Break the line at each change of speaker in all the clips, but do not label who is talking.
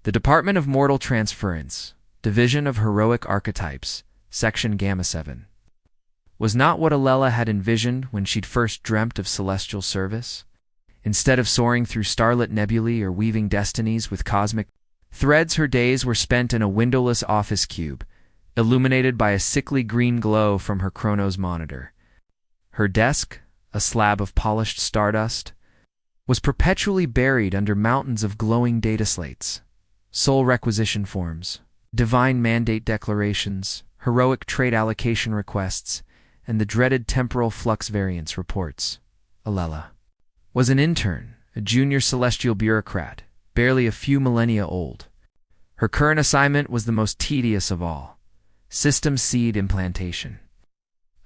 The Department of Mortal Transference, Division of Heroic Archetypes, Section Gamma 7. Was not what Aella had envisioned when she'd first dreamt of celestial service. Instead of soaring through starlit nebulae or weaving destinies with cosmic threads, her days were spent in a windowless office cube, illuminated by a sickly green glow from her Chronos monitor. Her desk, a slab of polished stardust, was perpetually buried under mountains of glowing data slates, soul requisition forms, divine mandate declarations, heroic trait allocation requests, and the dreaded temporal flux variance reports. Aella was an intern, a junior celestial bureaucrat, barely a few millennia old. Her current assignment was the most tedious of all: system seed implantation.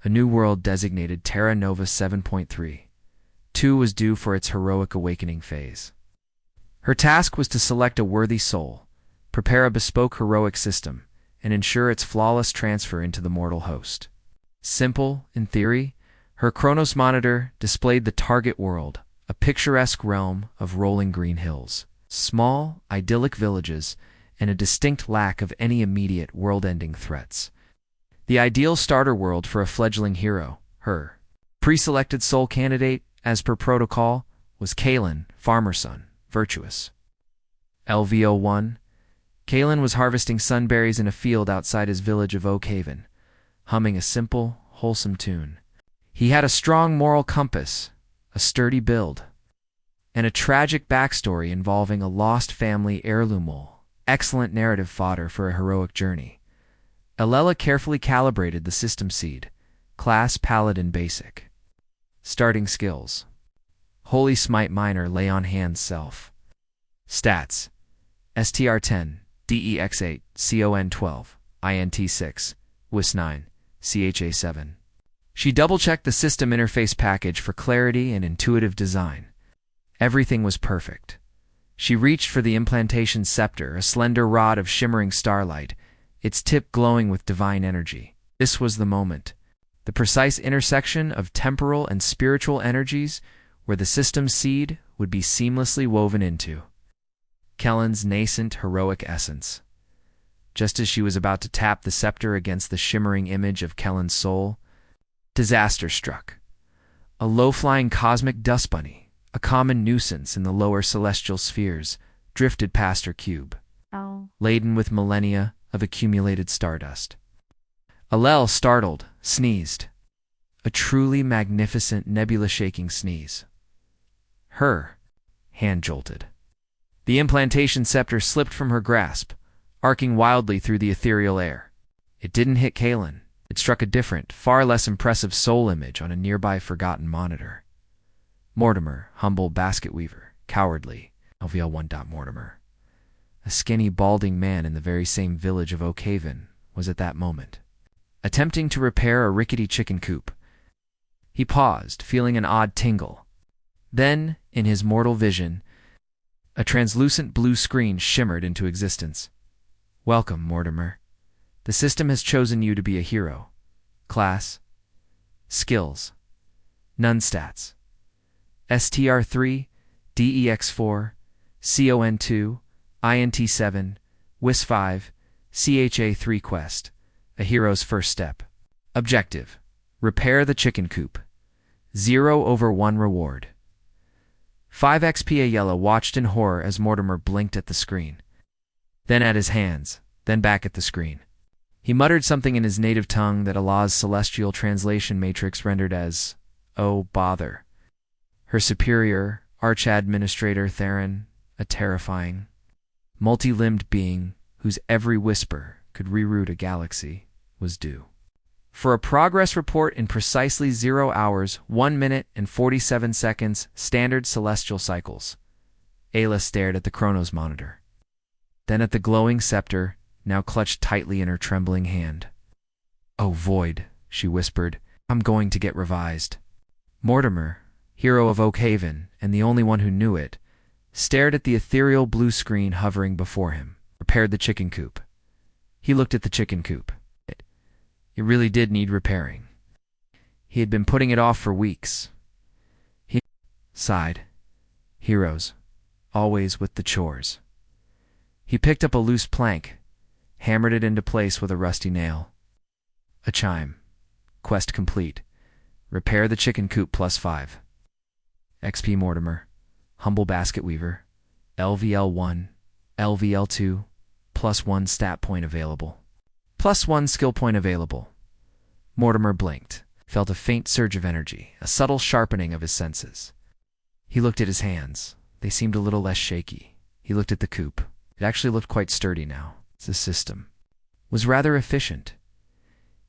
A new world designated Terra Nova 7.3. 2 was due for its heroic awakening phase. Her task was to select a worthy soul, prepare a bespoke heroic system, and ensure its flawless transfer into the mortal host. Simple, in theory, her Chronos monitor displayed the target world, a picturesque realm of rolling green hills, small, idyllic villages, and a distinct lack of any immediate world-ending threats. The ideal starter world for a fledgling hero. Her pre-selected soul candidate, as per protocol, was Kaelen, farmer son, virtuous. LVO1. Kaelen was harvesting sunberries in a field outside his village of Oak Haven, humming a simple, wholesome tune. He had a strong moral compass, a sturdy build, and a tragic backstory involving a lost family heirloom mole. Excellent narrative fodder for a heroic journey. Aella carefully calibrated the system seed. Class Paladin Basic. Starting skills: Holy Smite Minor, Lay on Hands Self. Stats: STR 10, DEX 8, CON 12, INT 6, WIS 9, CHA 7. She double-checked the system interface package for clarity and intuitive design. Everything was perfect. She reached for the implantation scepter, a slender rod of shimmering starlight, its tip glowing with divine energy. This was the moment, the precise intersection of temporal and spiritual energies where the system seed would be seamlessly woven into Kaelen's nascent heroic essence. Just as she was about to tap the scepter against the shimmering image of Kaelen's soul, disaster struck. A low-flying cosmic dust bunny, a common nuisance in the lower celestial spheres, drifted past her cube, laden with millennia of accumulated stardust. Aella, startled, sneezed. A truly magnificent nebula-shaking sneeze. Her hand jolted. The implantation scepter slipped from her grasp, arcing wildly through the ethereal air. It didn't hit Kaelen. It struck a different, far less impressive soul image on a nearby forgotten monitor. Mortimer, humble basket weaver, cowardly, LVL1. Mortimer, a skinny, balding man in the very same village of Oak Haven, was at that moment attempting to repair a rickety chicken coop. He paused, feeling an odd tingle. Then, in his mortal vision, a translucent blue screen shimmered into existence. Welcome, Mortimer. The system has chosen you to be a hero. Class: Skills: None. Stats: STR 3, DEX 4, CON 2, INT 7, WIS 5, CHA 3. Quest: A hero's first step. Objective: repair the chicken coop. 0/1 reward. 5 XP. Aella watched in horror as Mortimer blinked at the screen, then at his hands, then back at the screen. He muttered something in his native tongue that Allah's celestial translation matrix rendered as, "Oh, bother." Her superior, arch-administrator Theron, a terrifying, multi-limbed being whose every whisper could reroute a galaxy, was due for a progress report in precisely 0 hours, 1 minute, and 47 seconds standard celestial cycles. Aella stared at the Chronos monitor, then at the glowing scepter, now clutched tightly in her trembling hand. "Oh, void," she whispered, "I'm going to get revised." Mortimer, hero of Oak Haven, and the only one who knew it, stared at the ethereal blue screen hovering before him. Repaired the chicken coop. He looked at the chicken coop. It really did need repairing. He had been putting it off for weeks. He sighed. Heroes, always with the chores. He picked up a loose plank, hammered it into place with a rusty nail. A chime. Quest complete. Repair the chicken coop +5. XP Mortimer. Humble basket weaver. LVL1. LVL2. +1 stat point available. +1 skill point available. Mortimer blinked, felt a faint surge of energy, a subtle sharpening of his senses. He looked at his hands. They seemed a little less shaky. He looked at the coop. It actually looked quite sturdy now. The system was rather efficient.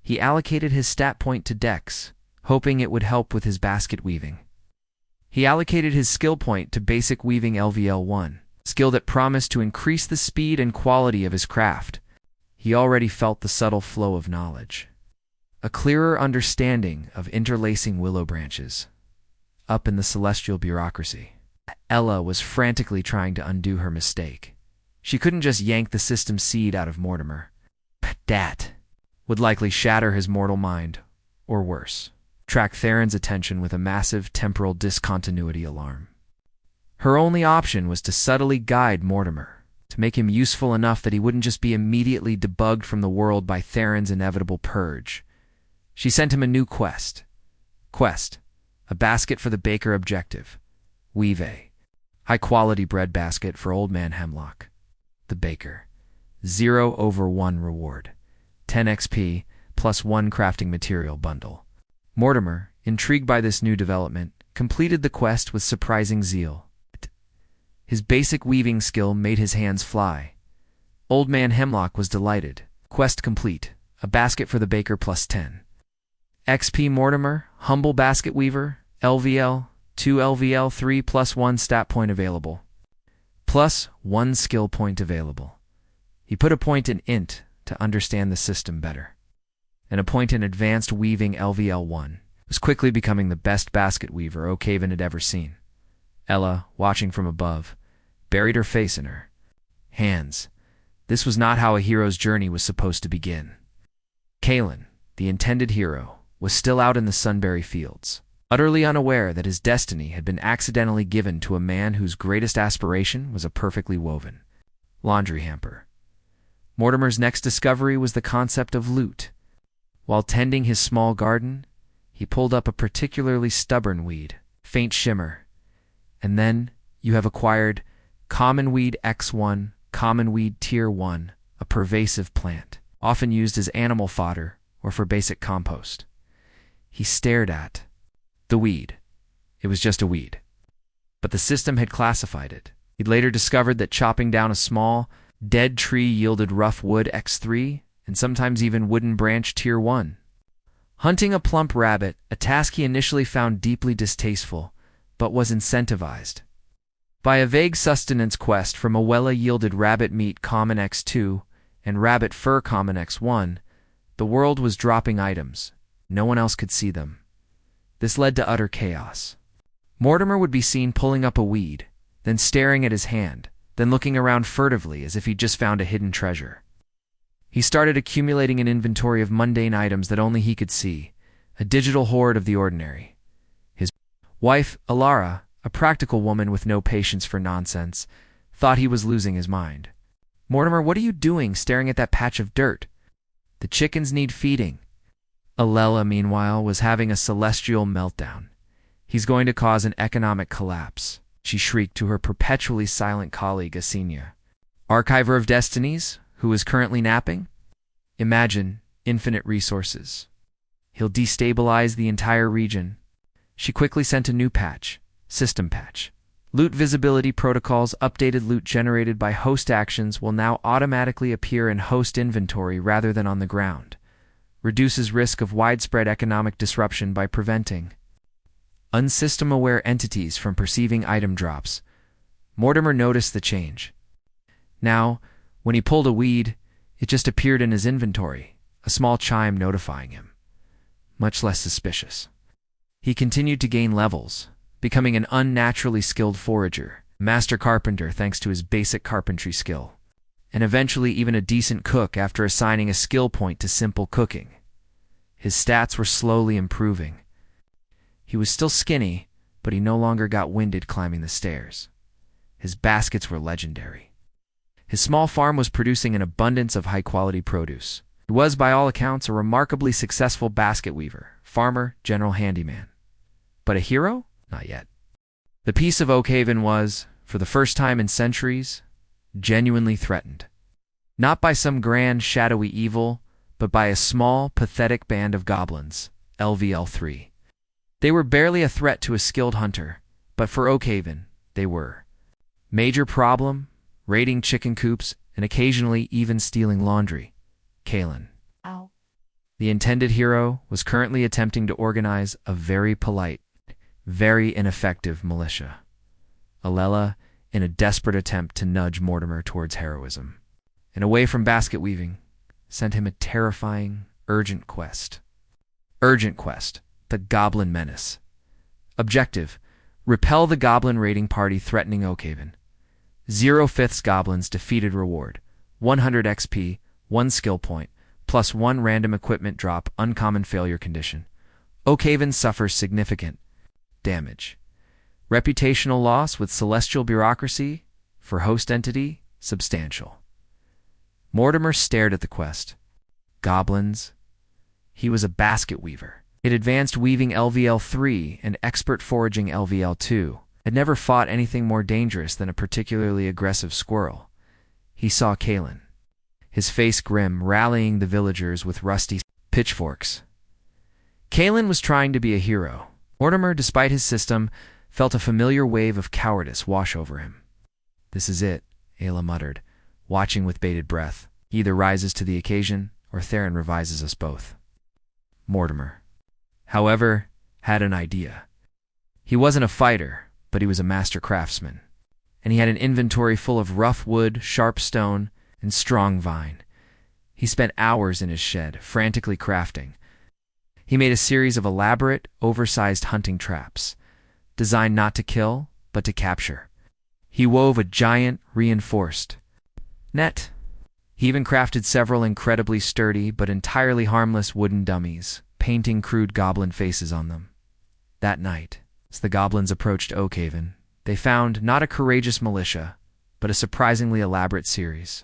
He allocated his stat point to Dex, hoping it would help with his basket weaving. He allocated his skill point to basic weaving LVL1, skill that promised to increase the speed and quality of his craft. He already felt the subtle flow of knowledge. A clearer understanding of interlacing willow branches. Up in the celestial bureaucracy, Aella was frantically trying to undo her mistake. She couldn't just yank the system seed out of Mortimer. That would likely shatter his mortal mind, or worse, track Theron's attention with a massive temporal discontinuity alarm. Her only option was to subtly guide Mortimer, to make him useful enough that he wouldn't just be immediately debugged from the world by Theron's inevitable purge. She sent him a new quest. A basket for the baker objective. Weave a high-quality bread basket for Old Man Hemlock. The baker. 0/1 reward. 10 XP +1 crafting material bundle. Mortimer, intrigued by this new development, completed the quest with surprising zeal. His basic weaving skill made his hands fly. Old Man Hemlock was delighted. Quest complete. A basket for the baker +10. XP Mortimer, humble basket weaver, LVL, 2 LVL3 +1 stat point available. +1 skill point available. He put a point in int to understand the system better, and a point in advanced weaving LVL1. Was quickly becoming the best basket weaver O'Caven had ever seen. Aella, watching from above, buried her face in her hands. This was not how a hero's journey was supposed to begin. Kaelen, the intended hero, was still out in the Sunbury fields, utterly unaware that his destiny had been accidentally given to a man whose greatest aspiration was a perfectly woven laundry hamper. Mortimer's next discovery was the concept of loot. While tending his small garden, he pulled up a particularly stubborn weed, faint shimmer, and then you have acquired Common Weed X1, Common Weed Tier 1, a pervasive plant, often used as animal fodder or for basic compost. He stared at the weed. It was just a weed. But the system had classified it. He'd later discovered that chopping down a small, dead tree yielded rough wood X3, and sometimes even wooden branch Tier 1. Hunting a plump rabbit, a task he initially found deeply distasteful, but was incentivized by a vague sustenance quest from Aella yielded rabbit meat Common X2 and rabbit fur Common X1. The world was dropping items. No one else could see them. This led to utter chaos. Mortimer would be seen pulling up a weed, then staring at his hand, then looking around furtively as if he'd just found a hidden treasure. He started accumulating an inventory of mundane items that only he could see, a digital hoard of the ordinary. His wife, Aella, a practical woman with no patience for nonsense, thought he was losing his mind. "Mortimer, what are you doing staring at that patch of dirt? The chickens need feeding." Aella, meanwhile, was having a celestial meltdown. "He's going to cause an economic collapse," she shrieked to her perpetually silent colleague Asenia. "Archiver of Destinies, who is currently napping? Imagine infinite resources. He'll destabilize the entire region." She quickly sent a new patch, system patch. Loot visibility protocols. Updated loot generated by host actions will now automatically appear in host inventory rather than on the ground. Reduces risk of widespread economic disruption by preventing unsystem-aware entities from perceiving item drops. Mortimer noticed the change. Now, when he pulled a weed, it just appeared in his inventory, a small chime notifying him. Much less suspicious. He continued to gain levels, becoming an unnaturally skilled forager, master carpenter thanks to his basic carpentry skill, and eventually even a decent cook after assigning a skill point to simple cooking. His stats were slowly improving. He was still skinny, but he no longer got winded climbing the stairs. His baskets were legendary. His small farm was producing an abundance of high-quality produce. He was, by all accounts, a remarkably successful basket weaver, farmer, general handyman. But a hero? Not yet. The peace of Oakhaven was, for the first time in centuries, genuinely threatened. Not by some grand, shadowy evil, but by a small, pathetic band of goblins, LVL3. They were barely a threat to a skilled hunter, but for Oakhaven, they were. Major problem, raiding chicken coops, and occasionally even stealing laundry. Kaelen.
Ow.
The intended hero was currently attempting to organize a very polite, very ineffective militia. Aella, in a desperate attempt to nudge Mortimer towards heroism, and away from basket weaving, sent him a terrifying, urgent quest. Urgent quest, the Goblin Menace. Objective, repel the goblin raiding party threatening Oakhaven. 0/5 goblins defeated reward, 100 XP, 1 skill point, plus 1 random equipment drop uncommon failure condition. Oakhaven suffers significant damage. Reputational loss with celestial bureaucracy, for host entity, substantial. Mortimer stared at the quest. Goblins. He was a basket weaver. It advanced weaving LVL3 and expert foraging LVL2. Had never fought anything more dangerous than a particularly aggressive squirrel. He saw Kaelen, his face grim, rallying the villagers with rusty pitchforks. Kaelen was trying to be a hero. Mortimer, despite his system, felt a familiar wave of cowardice wash over him. "This is it," Aella muttered, watching with bated breath. "He either rises to the occasion, or Theron revises us both." Mortimer, however, had an idea. He wasn't a fighter, but he was a master craftsman, and he had an inventory full of rough wood, sharp stone, and strong vine. He spent hours in his shed, frantically crafting. He made a series of elaborate, oversized hunting traps, designed not to kill, but to capture. He wove a giant, reinforced net. He even crafted several incredibly sturdy but entirely harmless wooden dummies, painting crude goblin faces on them. That night, as the goblins approached Oakhaven, they found not a courageous militia, but a surprisingly elaborate series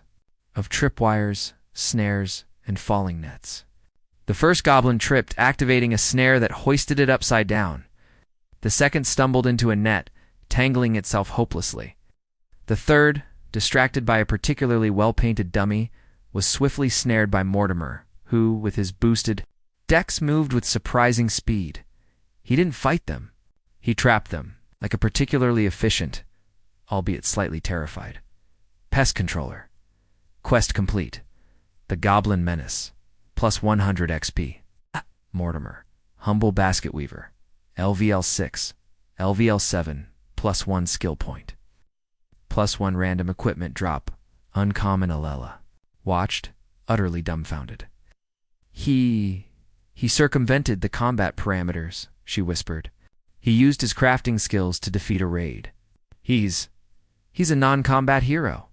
of tripwires, snares, and falling nets. The first goblin tripped, activating a snare that hoisted it upside down. The second stumbled into a net, tangling itself hopelessly. The third, distracted by a particularly well-painted dummy, was swiftly snared by Mortimer, who, with his boosted dex, moved with surprising speed. He didn't fight them. He trapped them, like a particularly efficient, albeit slightly terrified, pest controller. Quest complete. The Goblin Menace. Plus 100 XP. Mortimer, humble basket weaver. LVL6, LVL7, plus 1 skill point. Plus 1 random equipment drop, uncommon Aella. Watched, utterly dumbfounded. He circumvented the combat parameters, she whispered. He used his crafting skills to defeat a raid. He's a non-combat hero.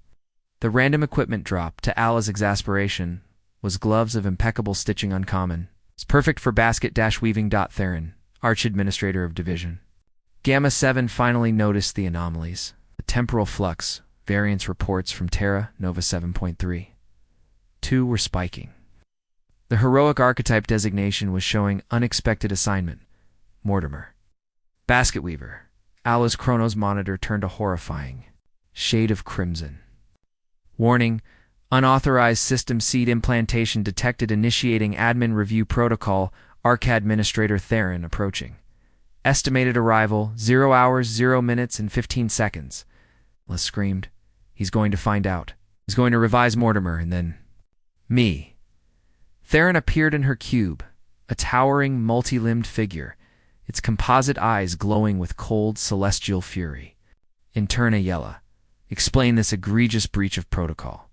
The random equipment drop, to Aella's exasperation, was gloves of impeccable stitching uncommon. It's perfect for basket-weaving. Theron, Arch-Administrator of Division. Gamma 7 finally noticed the anomalies. The temporal flux, variance reports from Terra, Nova 7.3. 2 were spiking. The heroic archetype designation was showing unexpected assignment. Mortimer. Basket weaver. Aella's Chronos monitor turned a horrifying shade of crimson. Warning: unauthorized system seed implantation detected. Initiating admin review protocol. Arc Administrator Theron approaching. Estimated arrival 0 hours, 0 minutes, and 15 seconds. Aella screamed. He's going to find out. He's going to revise Mortimer, and then me. Theron appeared in her cube, a towering, multi-limbed figure, its composite eyes glowing with cold, celestial fury. Intern Aella, explain this egregious breach of protocol.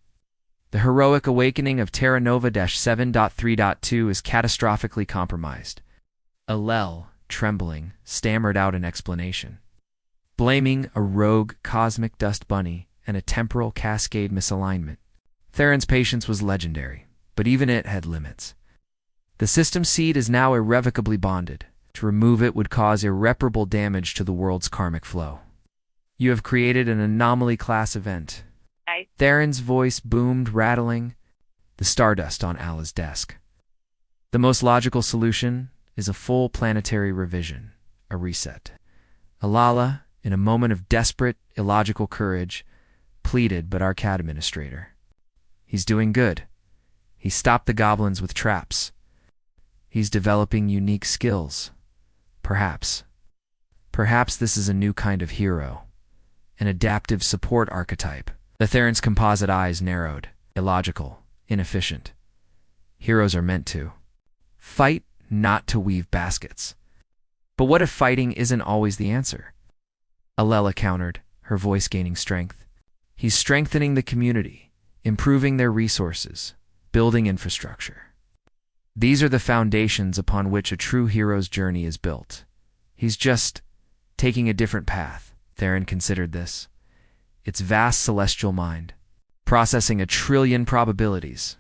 The heroic awakening of Terra Nova 7.3.2 is catastrophically compromised. Aella, trembling, stammered out an explanation, blaming a rogue cosmic dust bunny and a temporal cascade misalignment. Theron's patience was legendary, but even it had limits. The system seed is now irrevocably bonded. To remove it would cause irreparable damage to the world's karmic flow. You have created an anomaly class event.
I
Theron's voice boomed, rattling the stardust on Aella's desk. The most logical solution is a full planetary revision, a reset. Aella, in a moment of desperate, illogical courage, pleaded, but our CAD administrator. He's doing good. He stopped the goblins with traps. He's developing unique skills. Perhaps this is a new kind of hero, an adaptive support archetype. The Theron's composite eyes narrowed, illogical, inefficient. Heroes are meant to fight, not to weave baskets. But what if fighting isn't always the answer? Aella countered, her voice gaining strength. He's strengthening the community, improving their resources, building infrastructure. These are the foundations upon which a true hero's journey is built. He's just taking a different path. Theron considered this. Its vast celestial mind, processing 1 trillion probabilities.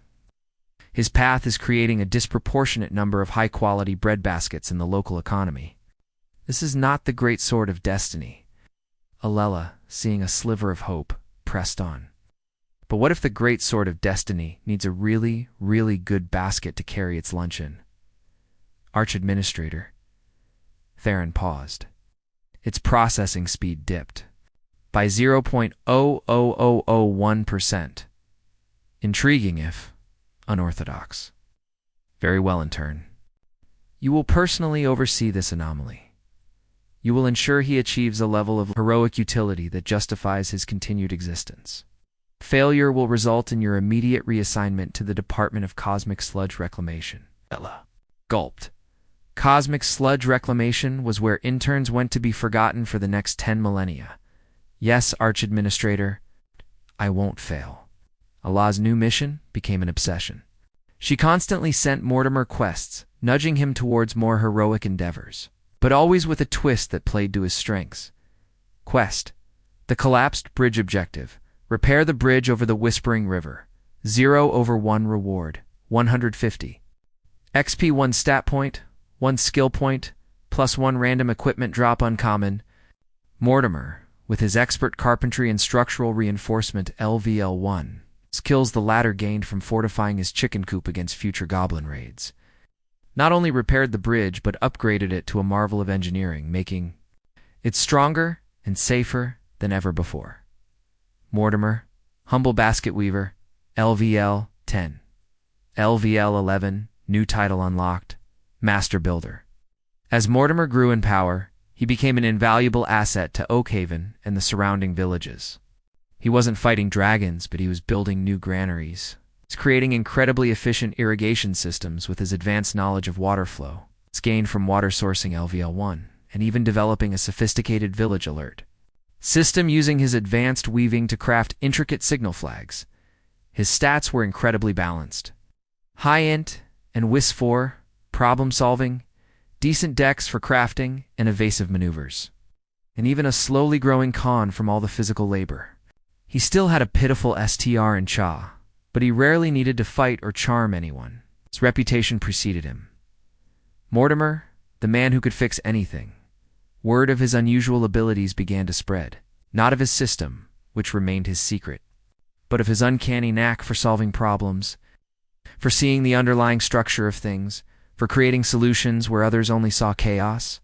His path is creating a disproportionate number of high-quality breadbaskets in the local economy. This is not the great sword of destiny. Aella, seeing a sliver of hope, pressed on. But what if the great sword of destiny needs a really, really good basket to carry its lunch in? Arch-administrator. Theron paused. Its processing speed dipped by 0.00001%. Intriguing if unorthodox. Very well, Intern. You will personally oversee this anomaly. You will ensure he achieves a level of heroic utility that justifies his continued existence. Failure will result in your immediate reassignment to the Department of Cosmic Sludge Reclamation. Aella gulped. Cosmic sludge reclamation was where interns went to be forgotten for the next 10 millennia. Yes, Arch-Administrator, I won't fail. Aella's new mission became an obsession. She constantly sent Mortimer quests, nudging him towards more heroic endeavors, but always with a twist that played to his strengths. Quest: the collapsed bridge objective. Repair the bridge over the Whispering River. 0/1 reward, 150. XP 1 stat point, 1 skill point, +1 random equipment drop uncommon. Mortimer, with his expert carpentry and structural reinforcement LVL1, skills the latter gained from fortifying his chicken coop against future goblin raids, not only repaired the bridge but upgraded it to a marvel of engineering, making it stronger and safer than ever before. Mortimer, humble basket weaver, LVL 10. LVL 11, new title unlocked, master builder. As Mortimer grew in power, he became an invaluable asset to Oakhaven and the surrounding villages. He wasn't fighting dragons, but he was building new granaries. He's creating incredibly efficient irrigation systems with his advanced knowledge of water flow. It's gained from water sourcing LVL1, and even developing a sophisticated village alert system using his advanced weaving to craft intricate signal flags. His stats were incredibly balanced. High int and WIS4, problem solving, decent dex for crafting, and evasive maneuvers. And even a slowly growing con from all the physical labor. He still had a pitiful STR in Cha, but he rarely needed to fight or charm anyone. His reputation preceded him. Mortimer, the man who could fix anything. Word of his unusual abilities began to spread, not of his system, which remained his secret, but of his uncanny knack for solving problems, for seeing the underlying structure of things, for creating solutions where others only saw chaos.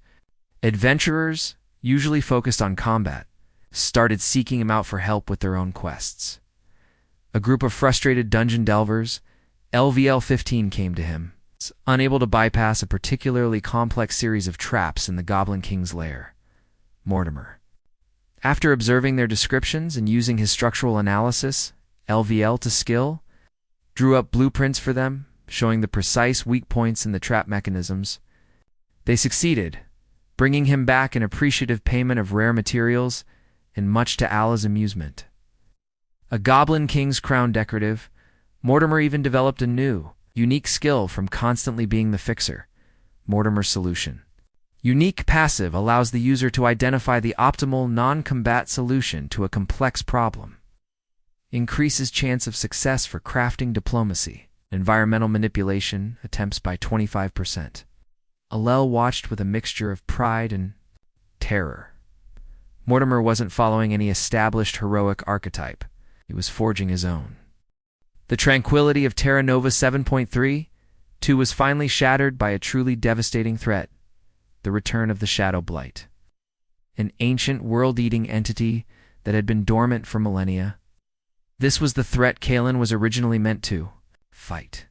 Adventurers, usually focused on combat, started seeking him out for help with their own quests. A group of frustrated dungeon delvers, LVL-15, came to him, unable to bypass a particularly complex series of traps in the Goblin King's lair. Mortimer, after observing their descriptions and using his structural analysis, LVL to skill, drew up blueprints for them, showing the precise weak points in the trap mechanisms. They succeeded, bringing him back an appreciative payment of rare materials, and much to Aella's amusement. A Goblin King's crown decorative, Mortimer even developed a new, unique skill from constantly being the fixer. Mortimer's solution. Unique passive allows the user to identify the optimal non-combat solution to a complex problem. Increases chance of success for crafting diplomacy. Environmental manipulation attempts by 25%. Aella watched with a mixture of pride and terror. Mortimer wasn't following any established heroic archetype. He was forging his own. The tranquility of Terra Nova 7.3.2 was finally shattered by a truly devastating threat, the return of the Shadow Blight. An ancient world-eating entity that had been dormant for millennia. This was the threat Kaelen was originally meant to fight.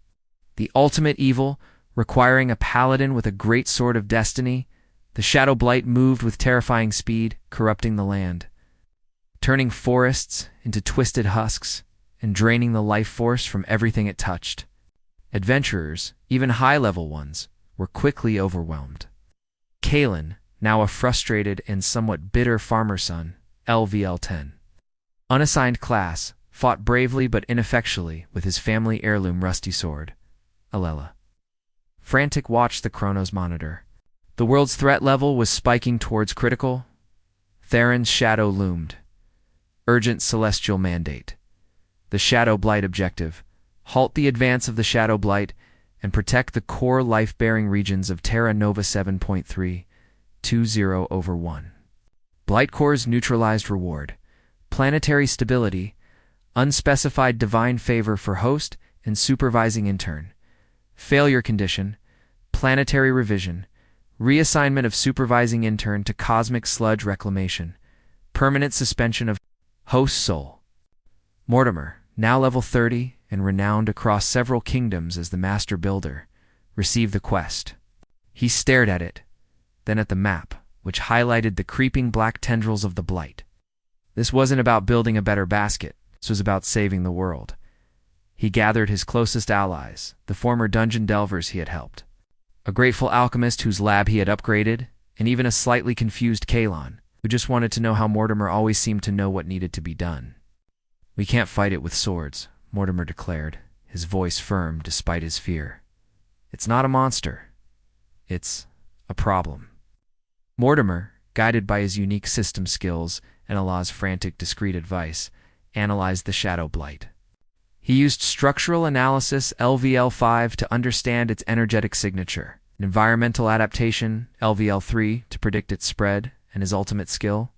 The ultimate evil, requiring a paladin with a great sword of destiny, the Shadow Blight moved with terrifying speed, corrupting the land, turning forests into twisted husks and draining the life force from everything it touched. Adventurers, even high-level ones, were quickly overwhelmed. Kaelen, now a frustrated and somewhat bitter farmer son, LVL-10. Unassigned class, fought bravely but ineffectually with his family heirloom rusty sword, Aella. Frantic watched the Chronos monitor. The world's threat level was spiking towards critical. Theron's shadow loomed. Urgent celestial mandate. The Shadow Blight objective: halt the advance of the Shadow Blight and protect the core life-bearing regions of Terra Nova 7.3.20/1. Blight Core's neutralized reward: planetary stability, unspecified divine favor for host and supervising intern. Failure condition: planetary revision, reassignment of supervising intern to cosmic sludge reclamation, permanent suspension of host soul. Mortimer, now level 30 and renowned across several kingdoms as the master builder, received the quest. He stared at it, then at the map, which highlighted the creeping black tendrils of the Blight. This wasn't about building a better basket, this was about saving the world. He gathered his closest allies, the former dungeon delvers he had helped, a grateful alchemist whose lab he had upgraded, and even a slightly confused Kaelen, who just wanted to know how Mortimer always seemed to know what needed to be done. "We can't fight it with swords," Mortimer declared, his voice firm despite his fear. "It's not a monster. It's a problem." Mortimer, guided by his unique system skills and Aella's frantic discreet advice, analyzed the Shadow Blight. He used structural analysis LVL5 to understand its energetic signature, environmental adaptation LVL3 to predict its spread, and his ultimate skill.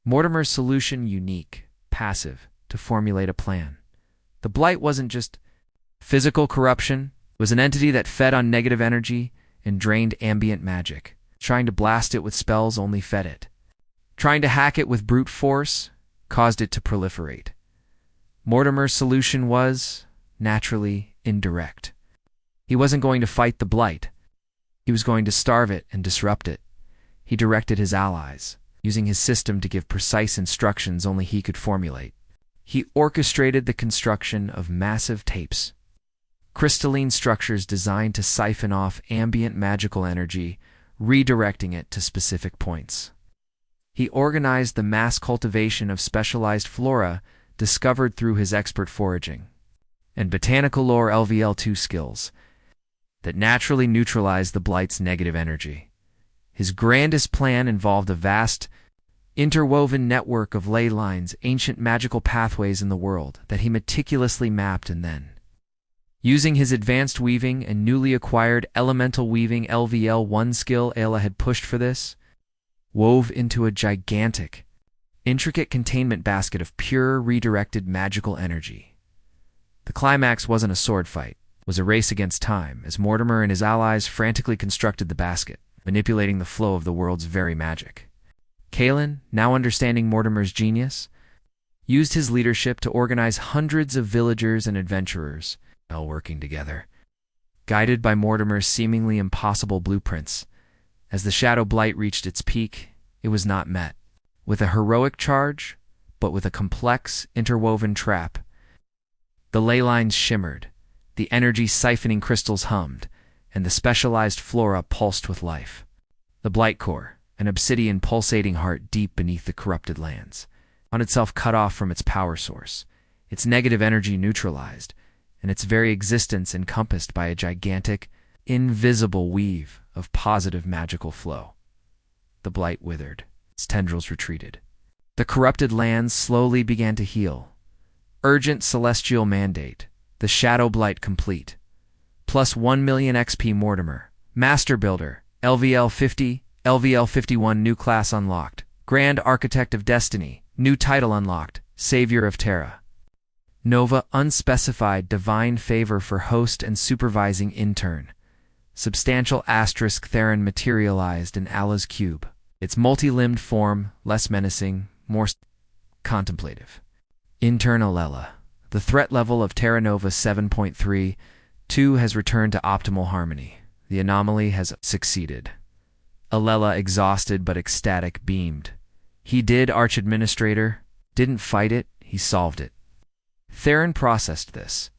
Mortimer's solution: unique, passive, to formulate a plan. The Blight wasn't just physical corruption, it was an entity that fed on negative energy and drained ambient magic. Trying to blast it with spells only fed it. Trying to hack it with brute force caused it to proliferate. Mortimer's solution was, naturally, indirect. He wasn't going to fight the Blight. He was going to starve it and disrupt it. He directed his allies, using his system to give precise instructions only he could formulate. He orchestrated the construction of massive tapes, crystalline structures designed to siphon off ambient magical energy, redirecting it to specific points. He organized the mass cultivation of specialized flora discovered through his expert foraging, and botanical lore LVL2 skills that naturally neutralized the Blight's negative energy. His grandest plan involved a vast, interwoven network of ley lines, ancient magical pathways in the world that he meticulously mapped, and then, using his advanced weaving and newly acquired elemental weaving LVL1 skill Aella had pushed for this, wove into a gigantic, intricate containment basket of pure, redirected magical energy. The climax wasn't a sword fight, it was a race against time, as Mortimer and his allies frantically constructed the basket, manipulating the flow of the world's very magic. Kaelen, now understanding Mortimer's genius, used his leadership to organize hundreds of villagers and adventurers, all working together. Guided by Mortimer's seemingly impossible blueprints, as the Shadow Blight reached its peak, it was not met with a heroic charge, but with a complex, interwoven trap. The ley lines shimmered, the energy-siphoning crystals hummed, and the specialized flora pulsed with life. The Blight Core, an obsidian pulsating heart deep beneath the corrupted lands, found itself cut off from its power source, its negative energy neutralized, and its very existence encompassed by a gigantic, invisible weave of positive magical flow. The Blight withered, its tendrils retreated. The corrupted lands slowly began to heal. Urgent celestial mandate, the Shadow Blight complete. Plus 1 million XP Mortimer, Master Builder, LVL 50, LVL 51 new class unlocked. Grand Architect of Destiny, new title unlocked. Savior of Terra. Nova unspecified divine favor for host and supervising intern. Substantial asterisk Theron materialized in Aella's cube. Its multi-limbed form, less menacing, more contemplative. Intern Aella. The threat level of Terra Nova 7.3.2 has returned to optimal harmony. The anomaly has succeeded. Aella, exhausted but ecstatic, beamed. He did, Arch Administrator. Didn't fight it, he solved it. Theron processed this.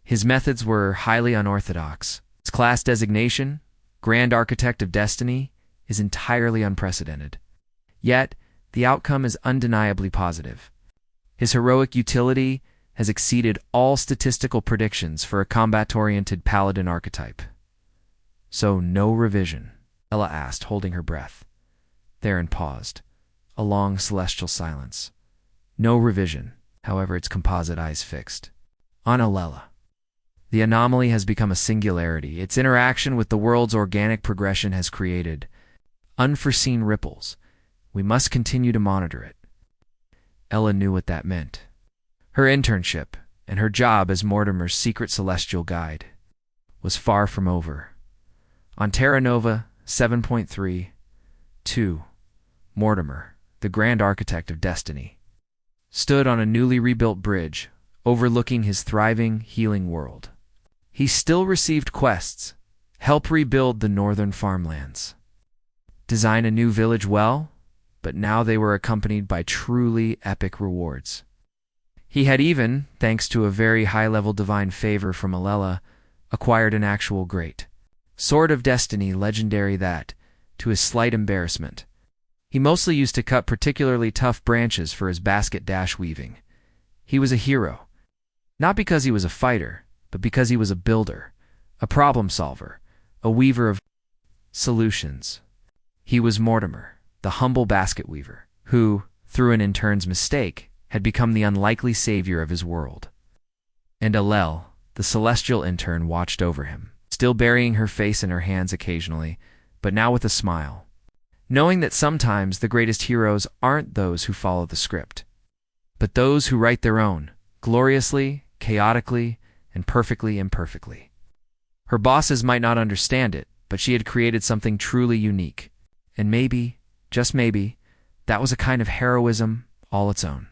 His methods were highly unorthodox. Its class designation, Grand Architect of Destiny, is entirely unprecedented. Yet, the outcome is undeniably positive. His heroic utility has exceeded all statistical predictions for a combat-oriented paladin archetype. So, no revision? Aella asked, holding her breath. Theron paused. A long celestial silence. No revision, however, its composite eyes fixed. On Aella. The anomaly has become a singularity. Its interaction with the world's organic progression has created unforeseen ripples. We must continue to monitor it. Aella knew what that meant. Her internship, and her job as Mortimer's secret celestial guide, was far from over. On Terra Nova 7.3.2, Mortimer, the Grand Architect of Destiny, stood on a newly rebuilt bridge, overlooking his thriving, healing world. He still received quests: help rebuild the northern farmlands, design a new village well, but now they were accompanied by truly epic rewards. He had even, thanks to a very high-level divine favor from Aella, acquired an actual great Sword of Destiny legendary that, to his slight embarrassment, he mostly used to cut particularly tough branches for his basket dash weaving. He was a hero, not because he was a fighter, but because he was a builder, a problem solver, a weaver of solutions. He was Mortimer, the humble basket weaver, who, through an intern's mistake, had become the unlikely savior of his world. And Aella, the celestial intern, watched over him, still burying her face in her hands occasionally, but now with a smile, knowing that sometimes the greatest heroes aren't those who follow the script, but those who write their own, gloriously, chaotically, and perfectly imperfectly. Her bosses might not understand it, but she had created something truly unique. And maybe, just maybe, that was a kind of heroism all its own.